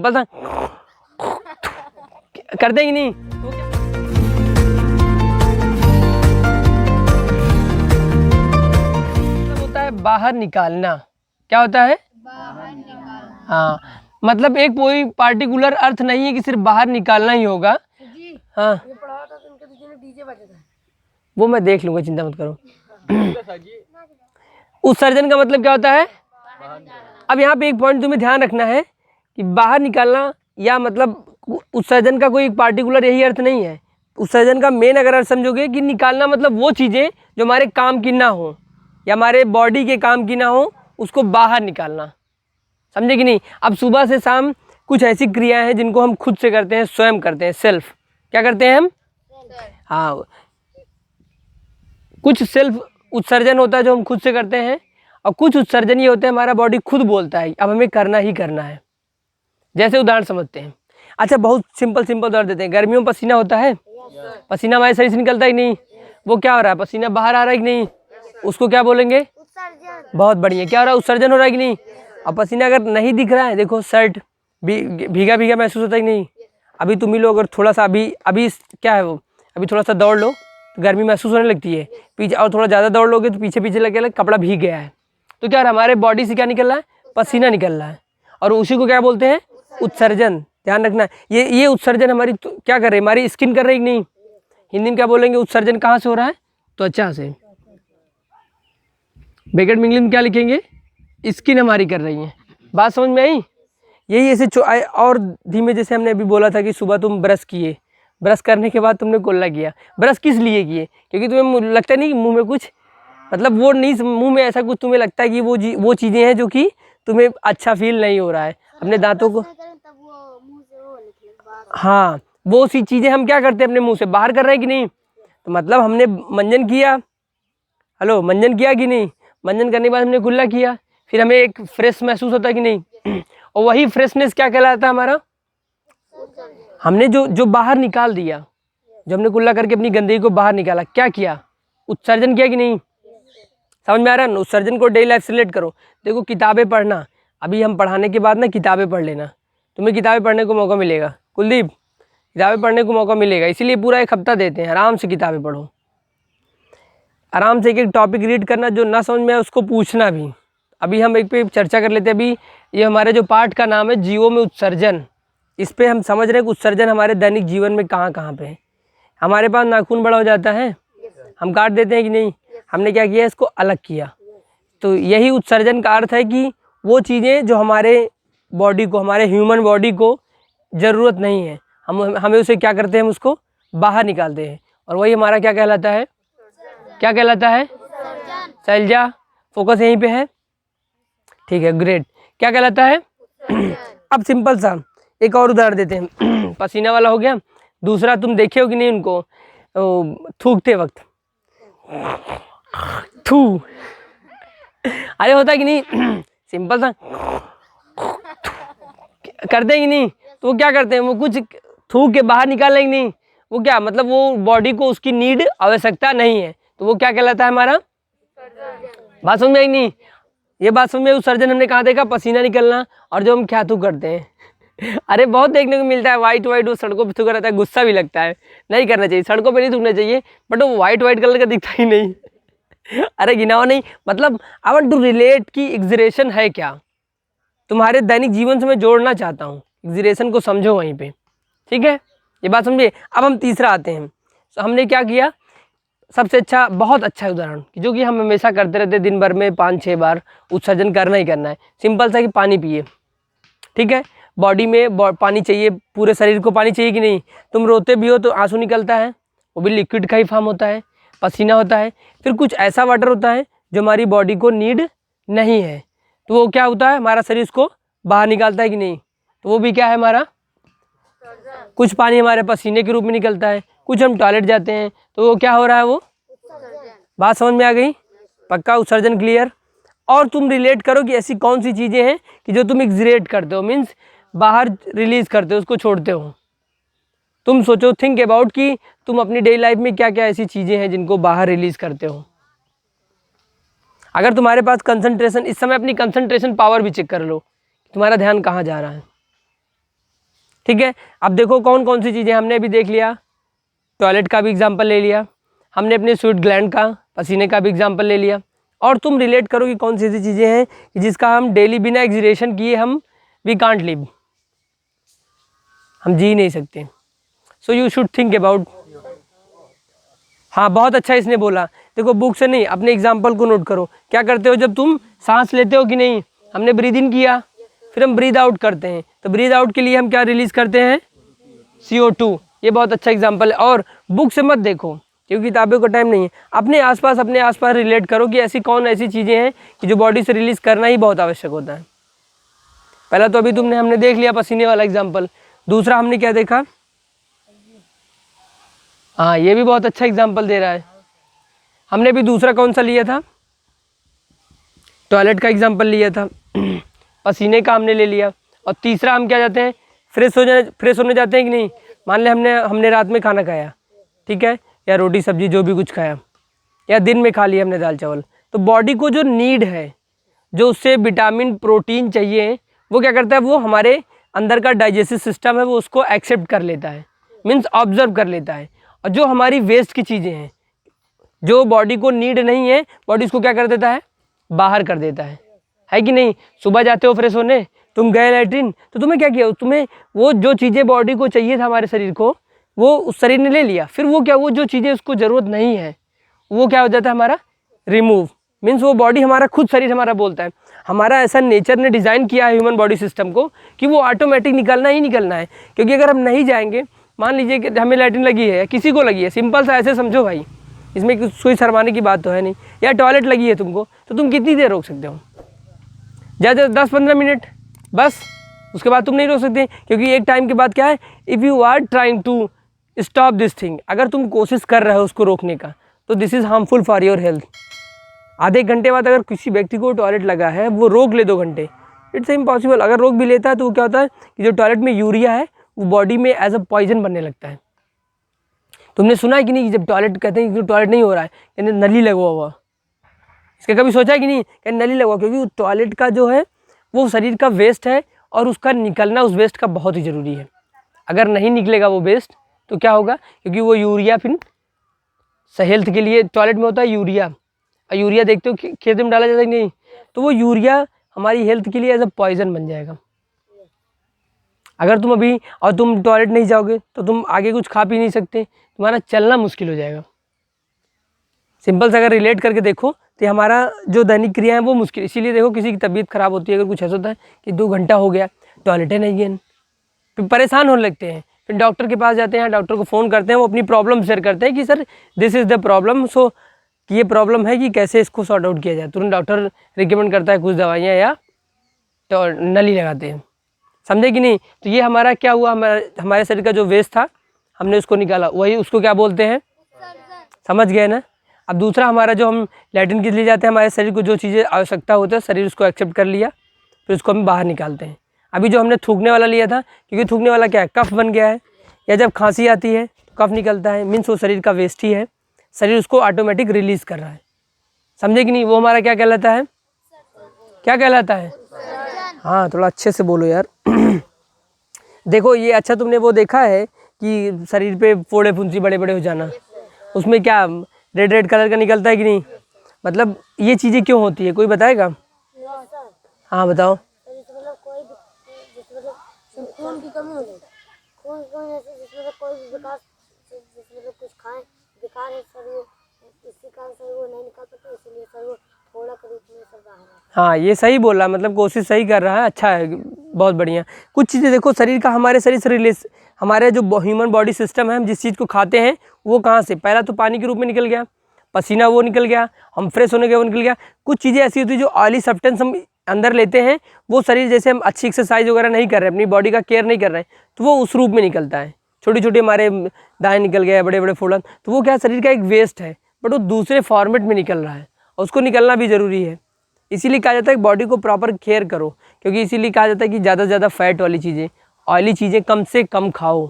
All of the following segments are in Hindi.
सिंपल सा करते हैं कि नहीं। होता है बाहर निकालना। क्या होता है? बाहर निकालना। हाँ, मतलब एक कोई पार्टिकुलर अर्थ नहीं है कि सिर्फ बाहर निकालना ही होगा। जी, हाँ, ये पढ़ा था तो उनके दीदी ने डीजे बजा था, वो मैं देख लूंगा, चिंता मत करो। उत्सर्जन का मतलब क्या होता है? अब यहाँ पे एक पॉइंट तुम्हें ध्यान रखना है कि बाहर निकालना या मतलब उत्सर्जन का कोई पार्टिकुलर यही अर्थ नहीं है। उत्सर्जन का मेन अगर अर्थ समझोगे कि निकालना मतलब वो चीज़ें जो हमारे काम की ना हो या हमारे बॉडी के काम की ना हो, उसको बाहर निकालना। समझे कि नहीं? अब सुबह से शाम कुछ ऐसी क्रियाएं हैं जिनको हम खुद से करते हैं, स्वयं करते हैं, सेल्फ। क्या करते हैं हम? हाँ, कुछ सेल्फ उत्सर्जन होता है जो हम खुद से करते हैं, और कुछ उत्सर्जन ये होते हैं हमारा बॉडी खुद बोलता है अब हमें करना ही करना है। जैसे उदाहरण समझते हैं। अच्छा, बहुत सिंपल उदाहरण देते हैं। गर्मियों में पसीना होता है, पसीना हमारे शरीर से निकलता है कि नहीं? वो क्या हो रहा है? पसीना बाहर आ रहा है कि नहीं? उसको क्या बोलेंगे? बहुत बढ़िया। क्या हो रहा है? उत्सर्जन हो रहा है कि नहीं? अब पसीना अगर नहीं दिख रहा है, देखो शर्ट भीगा भीगा महसूस होता है कि नहीं? अभी तुम ही लोग अगर थोड़ा सा अभी क्या है वो, अभी थोड़ा सा दौड़ लो तो गर्मी महसूस होने लगती है। पीछे और थोड़ा ज़्यादा दौड़ लोगे तो पीछे लगे कपड़ा भीग गया है। तो क्या हमारे बॉडी से क्या निकल रहा है? पसीना निकल रहा है, और उसी को क्या बोलते हैं? उत्सर्जन। ध्यान रखना, ये उत्सर्जन हमारी क्या कर रही है? हमारी स्किन कर रही है कि नहीं? हिंदी में क्या बोलेंगे? उत्सर्जन कहाँ से हो रहा है? त्वचा से। ब्रैकेट में इंग्लिश में क्या लिखेंगे? स्किन हमारी कर रही है। बात समझ में आई? यही ऐसे और धीमे, जैसे हमने अभी बोला था कि सुबह तुम ब्रश किए, ब्रश करने के बाद तुमने कुल्ला किया। ब्रश किस लिए किए? क्योंकि तुम्हें लगता नहीं कि मुंह में कुछ, मतलब वो नहीं, मुंह में ऐसा कुछ तुम्हें लगता है कि वो चीज़ें हैं जो कि तुम्हें अच्छा फील नहीं हो रहा है अपने दांतों को। हाँ, वो सी चीज़ें हम क्या करते हैं? अपने मुंह से बाहर कर रहे हैं कि नहीं? तो मतलब हमने मंजन किया, हेलो, मंजन किया कि नहीं? मंजन करने के बाद हमने कुल्ला किया, फिर हमें एक फ्रेश महसूस होता है कि नहीं? और वही फ्रेशनेस क्या कहलाता है हमारा? हमने जो बाहर निकाल दिया, जो हमने कुल्ला करके अपनी गंदगी को बाहर निकाला, क्या किया? उत्सर्जन किया कि नहीं? समझ में आ रहा है ना? उत्सर्जन को डेली लाइफ से रिलेट करो। देखो, किताबें पढ़ना, अभी हम पढ़ाने के बाद ना किताबें पढ़ लेना, तुम्हें किताबें पढ़ने को मौका मिलेगा। कुलदीप, किताबें पढ़ने को मौका मिलेगा, इसीलिए पूरा एक हफ्ता देते हैं। आराम से किताबें पढ़ो, आराम से एक एक टॉपिक रीड करना, जो ना समझ में आए उसको पूछना भी। अभी हम एक पे चर्चा कर लेते हैं। अभी ये हमारे जो पाठ का नाम है जीवों में उत्सर्जन, इस पे हम समझ रहे हैं कि उत्सर्जन हमारे दैनिक जीवन में कहाँ कहाँ पे है। हमारे पास नाखून बड़ा हो जाता है, हम काट देते हैं कि नहीं? हमने क्या किया? इसको अलग किया। तो यही उत्सर्जन का अर्थ है कि वो चीज़ें जो हमारे बॉडी को, हमारे ह्यूमन बॉडी को ज़रूरत नहीं है, हमें उसे क्या करते हैं? हम उसको बाहर निकालते हैं, और वही हमारा क्या कहलाता है? क्या कहलाता है? शैलजा, फोकस यहीं पे है, ठीक है, ग्रेट। क्या कहलाता है? अब सिंपल सा एक और उदाहरण देते हैं। पसीना वाला हो गया। दूसरा, तुम देखे हो कि नहीं उनको थूकते वक्त? थू, अरे होता है कि नहीं? सिंपल सा करते हैं कि नहीं? तो वो क्या करते हैं? वो कुछ थूक के बाहर निकाल लेंगे नहीं? वो क्या मतलब, वो बॉडी को उसकी नीड, आवश्यकता नहीं है, तो वो क्या कहलाता है हमारा? बात समझ में आई नहीं? ये बात समझ में? उत्सर्जन हमने कहाँ देखा? पसीना निकलना, और जो हम क्या थूक करते हैं। अरे बहुत देखने को मिलता है, वाइट वो सड़कों पे थूका रहता है, गुस्सा भी लगता है। नहीं करना चाहिए, सड़कों पे नहीं थूकना चाहिए, बट वो वाइट कलर का दिखता ही नहीं। अरे गिनाओ नहीं, मतलब आई वांट टू रिलेट कि एग्जरेशन है क्या, तुम्हारे दैनिक जीवन से मैं जोड़ना चाहता हूँ। एग्जरेशन को समझो वहीं पे, ठीक है? ये बात समझिए। अब हम तीसरा आते हैं। तो हमने क्या किया? सबसे अच्छा, बहुत अच्छा उदाहरण जो कि हम हमेशा करते रहते हैं, दिन भर में 5-6 बार उत्सर्जन करना ही करना है। सिंपल सा कि पानी पिए, ठीक है? बॉडी में पानी चाहिए, पूरे शरीर को पानी चाहिए कि नहीं? तुम रोते भी हो तो आंसू निकलता है, वो भी लिक्विड का ही फॉर्म होता है, पसीना होता है। फिर कुछ ऐसा वाटर होता है जो हमारी बॉडी को नीड नहीं है, तो वो क्या होता है? हमारा शरीर उसको बाहर निकालता है कि नहीं? तो वो भी क्या है हमारा? कुछ पानी हमारे पसीने के रूप में निकलता है, कुछ हम टॉयलेट जाते हैं, तो वो क्या हो रहा है? वो बात समझ में आ गई? पक्का उत्सर्जन क्लियर? और तुम रिलेट करो कि ऐसी कौन सी चीज़ें हैं कि जो तुम एक्सरेट करते हो, मीन्स बाहर रिलीज करते हो, उसको छोड़ते हो। तुम सोचो, थिंक अबाउट कि तुम अपनी डेली लाइफ में क्या क्या ऐसी चीज़ें हैं जिनको बाहर रिलीज करते हो। अगर तुम्हारे पास कंसंट्रेशन, इस समय अपनी कंसंट्रेशन पावर भी चेक कर लो, तुम्हारा ध्यान कहाँ जा रहा है। ठीक है, अब देखो कौन कौन सी चीज़ें हमने अभी देख लिया, टॉयलेट का भी एग्जाम्पल ले लिया हमने, अपने स्वेट ग्लैंड का, पसीने का भी एग्जाम्पल ले लिया, और तुम रिलेट करो कि कौन सी ऐसी चीज़ें हैं कि जिसका हम डेली बिना एक्सरेशन किए हम वी कांट लिव, हम जी नहीं सकते। So you should think about. हाँ बहुत अच्छा इसने बोला, देखो बुक से नहीं अपने एग्जाम्पल को नोट करो। क्या करते हो जब तुम सांस लेते हो कि नहीं, हमने ब्रीद इन किया फिर हम ब्रीद आउट करते हैं, तो ब्रीद आउट के लिए हम क्या रिलीज करते हैं, CO2। ये बहुत अच्छा एग्जाम्पल है। और बुक से मत देखो क्योंकि किताबों का टाइम नहीं है, अपने आसपास रिलेट करो कि ऐसी कौन ऐसी चीज़ें हैं कि जो बॉडी से रिलीज करना ही बहुत आवश्यक होता है। पहला तो अभी हमने देख लिया पसीने वाला एग्जाम्पल, दूसरा हमने क्या देखा, हाँ ये भी बहुत अच्छा एग्जाम्पल दे रहा है। हमने भी दूसरा कौन सा लिया था, टॉयलेट का एग्जाम्पल लिया था, पसीने का हमने ले लिया। और तीसरा हम क्या जाते हैं, फ्रेश होने जाते हैं कि नहीं। मान ले हमने रात में खाना खाया, ठीक है, या रोटी सब्जी जो भी कुछ खाया, या दिन में खा लिया हमने दाल चावल, तो बॉडी को जो नीड है, जो उससे विटामिन प्रोटीन चाहिए, वो क्या करता है, वो हमारे अंदर का डाइजेस्टिव सिस्टम है वो उसको एक्सेप्ट कर लेता है, मीन्स ऑब्जर्व कर लेता है। और जो हमारी वेस्ट की चीज़ें हैं, जो बॉडी को नीड नहीं है, बॉडी उसको क्या कर देता है, बाहर कर देता है कि नहीं। सुबह जाते हो फ्रेश होने, तुम गए लैट्रिन, तो तुम्हें क्या किया, तुम्हें वो जो चीज़ें बॉडी को चाहिए था हमारे शरीर को, वो उस शरीर ने ले लिया, फिर वो क्या, वो जो चीज़ें उसको ज़रूरत नहीं है वो क्या हो जाता है हमारा, रिमूव। मीन्स वो बॉडी हमारा खुद शरीर हमारा बोलता है, हमारा ऐसा नेचर ने डिज़ाइन किया है ह्यूमन बॉडी सिस्टम को कि वो ऑटोमेटिक निकलना ही निकलना है। क्योंकि अगर हम नहीं जाएंगे, मान लीजिए कि हमें लैट्रिन लगी है या किसी को लगी है, सिंपल सा ऐसे समझो भाई, इसमें कोई शर्माने की बात तो है नहीं, या टॉयलेट लगी है तुमको, तो तुम कितनी देर रोक सकते हो, ज़्यादा 10-15 मिनट बस, उसके बाद तुम नहीं रोक सकते। क्योंकि एक टाइम के बाद क्या है, if you are trying to stop this thing, अगर तुम कोशिश कर रहे हो उसको रोकने का, तो this is harmful for your health. आधे घंटे बाद अगर किसी व्यक्ति को टॉयलेट लगा है, वो रोक ले 2 घंटे, इट्स इम्पॉसिबल। अगर रोक भी लेता है तो वो क्या होता है कि जो टॉयलेट में यूरिया है वो बॉडी में एज अ पॉइजन बनने लगता है। तुमने सुना है कि नहीं, जब टॉयलेट कहते हैं कि टॉयलेट नहीं हो रहा है, कहते नली लगा हुआ, इसका कभी सोचा है कि नहीं, कहते नली लगा, क्योंकि टॉयलेट का जो है वो शरीर का वेस्ट है और उसका निकलना उस वेस्ट का बहुत ही ज़रूरी है। अगर नहीं निकलेगा वो वेस्ट तो क्या होगा, क्योंकि वो यूरिया फिर हेल्थ के लिए, टॉयलेट में होता है यूरिया, और यूरिया देखते हो खेत में डाला जाता है कि नहीं, तो वो यूरिया हमारी हेल्थ के लिए एज अ पॉइजन बन जाएगा। अगर तुम अभी और तुम टॉयलेट नहीं जाओगे तो तुम आगे कुछ खा पी नहीं सकते, तुम्हारा चलना मुश्किल हो जाएगा। सिंपल से अगर रिलेट करके देखो तो हमारा जो दैनिक क्रिया है वो मुश्किल, इसीलिए देखो किसी की तबीयत खराब होती है, अगर कुछ ऐसा होता है कि 2 घंटा हो गया टॉयलेट नहीं गए, फिर परेशान होने लगते हैं, फिर डॉक्टर के पास जाते हैं, डॉक्टर को फ़ोन करते हैं, वो अपनी प्रॉब्लम शेयर करते हैं कि sir this is the problem, so कि ये प्रॉब्लम है कि कैसे इसको सॉर्ट आउट किया जाए। तुरंत डॉक्टर रिकमेंड करता है कुछ दवाइयाँ या तो नली लगाते हैं, समझे कि नहीं। तो ये हमारा क्या हुआ, हमारे शरीर का जो वेस्ट था हमने उसको निकाला, वही उसको क्या बोलते हैं, समझ गए ना। अब दूसरा हमारा जो हम लैट्रिन के लिए जाते हैं, हमारे शरीर को जो चीज़ें आवश्यकता होती है शरीर उसको एक्सेप्ट कर लिया, फिर उसको हम बाहर निकालते हैं। अभी जो हमने थूकने वाला लिया था, क्योंकि थूकने वाला क्या है, कफ बन गया है, या जब खांसी आती है तो कफ निकलता है, मीन्स वो शरीर का वेस्ट ही है, शरीर उसको ऑटोमेटिक रिलीज़ कर रहा है, समझे कि नहीं। वो हमारा क्या कहलाता है, क्या कहलाता है, हाँ थोड़ा अच्छे से बोलो यार। देखो ये अच्छा तुमने वो देखा है कि शरीर पे फोड़े फुंसी बड़े बड़े हो जाना, उसमें क्या रेड रेड कलर का निकलता है कि नहीं, मतलब ये चीज़ें क्यों होती है, कोई बताएगा। हाँ बताओ। खून की कमी हो जाए, खून की वजह से जिसमें कोई भी विकास, जिसमें कुछ खाएं बेकार है सर, वो इसी कारण सर वो नहीं निकाल पाते, इसलिए सर वो थोड़ा के रूप में सर बाहर आता है। हाँ ये सही बोला, मतलब कोशिश सही कर रहा है, अच्छा है, बहुत बढ़िया। कुछ चीज़ें देखो शरीर का, हमारे शरीर से रिलेस, हमारे जो ह्यूमन बॉडी सिस्टम है, हम जिस चीज़ को खाते हैं वो कहाँ से, पहला तो पानी के रूप में निकल गया, पसीना वो निकल गया, हम फ्रेश होने के वो निकल गया। कुछ चीज़ें ऐसी होती है जो ऑयली सब्सटेंस हम अंदर लेते हैं, वो शरीर जैसे हम अच्छी एक्सरसाइज वगैरह नहीं कर रहे हैं, अपनी बॉडी का केयर नहीं कर रहे हैं, तो वो उस रूप में निकलता है, छोटी छोटी हमारे दाएँ निकल गए, बड़े बड़े फोड़न, तो वो क्या शरीर का एक वेस्ट है, बट वो दूसरे फॉर्मेट में निकल रहा है और उसको निकलना भी ज़रूरी है। इसीलिए कहा जाता है कि बॉडी को प्रॉपर केयर करो, क्योंकि इसीलिए कहा जाता है कि ज़्यादा से ज़्यादा फैट वाली चीज़ें, ऑयली चीज़ें कम से कम खाओ,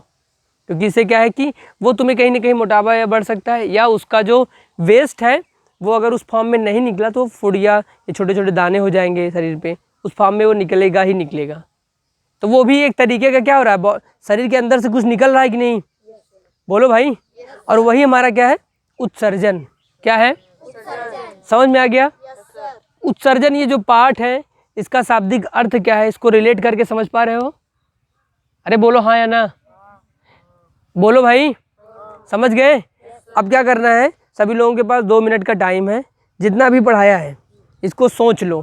क्योंकि इससे क्या है कि वो तुम्हें कहीं ना कहीं मोटापा या बढ़ सकता है, या उसका जो वेस्ट है वो अगर उस फॉर्म में नहीं निकला तो फुड़िया, ये छोटे छोटे दाने हो जाएंगे शरीर पे, उस फॉर्म में वो निकलेगा ही निकलेगा। तो वो भी एक तरीके का क्या हो रहा है, शरीर के अंदर से कुछ निकल रहा है कि नहीं, बोलो भाई। और वही हमारा क्या है, उत्सर्जन। क्या है, समझ में आ गया। उत्सर्जन ये जो पार्ट है इसका शाब्दिक अर्थ क्या है, इसको रिलेट करके समझ पा रहे हो? अरे बोलो हाँ या ना, बोलो भाई, समझ गए। अब क्या करना है, सभी लोगों के पास 2 मिनट का टाइम है, जितना भी पढ़ाया है इसको सोच लो,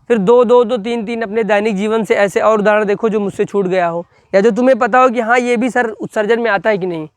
फिर 2-2-2-3-3 अपने दैनिक जीवन से ऐसे और उदाहरण देखो जो मुझसे छूट गया हो, या जो तुम्हें पता हो कि हाँ ये भी सर उत्सर्जन में आता है कि नहीं।